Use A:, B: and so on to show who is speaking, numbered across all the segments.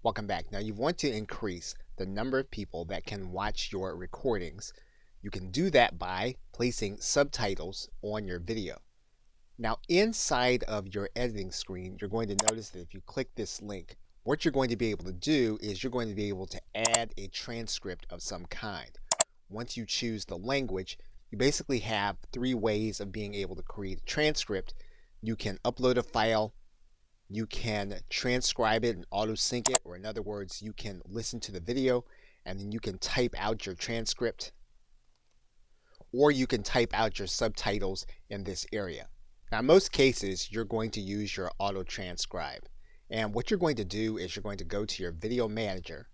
A: Welcome back. Now you want to increase the number of people that can watch your recordings. You can do that by placing subtitles on your video. Now inside of your editing screen, you're going to notice that if you click this link, what you're going to be able to do is you're going to be able to add a transcript of some kind. Once you choose the language, you basically have three ways of being able to create a transcript. You can upload a file, you can transcribe it and auto sync it, or in other words, you can listen to the video and then you can type out your transcript, or you can type out your subtitles in this area. Now in most cases, you're going to use your auto transcribe. And what you're going to do is you're going to go to your video manager,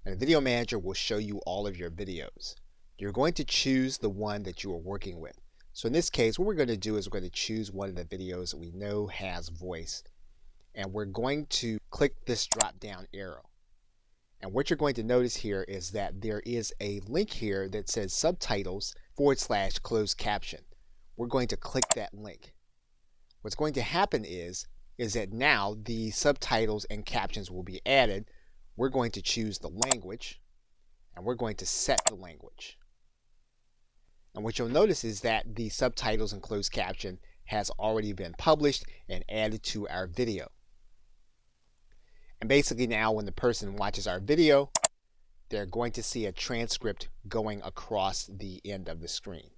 A: and the video manager will show you all of your videos. You're going to choose the one that you are working with. So in this case, what we're going to do is we're going to choose one of the videos that we know has voice. And we're going to click this drop down arrow. And what you're going to notice here is that there is a link here that says subtitles / closed caption. We're going to click that link. What's going to happen is that now the subtitles and captions will be added. We're going to choose the language and we're going to set the language. And what you'll notice is that the subtitles and closed caption has already been published and added to our video. And basically now when the person watches our video, they're going to see a transcript going across the end of the screen.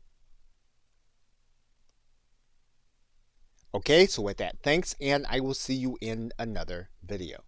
A: Okay, so with that, thanks, and I will see you in another video.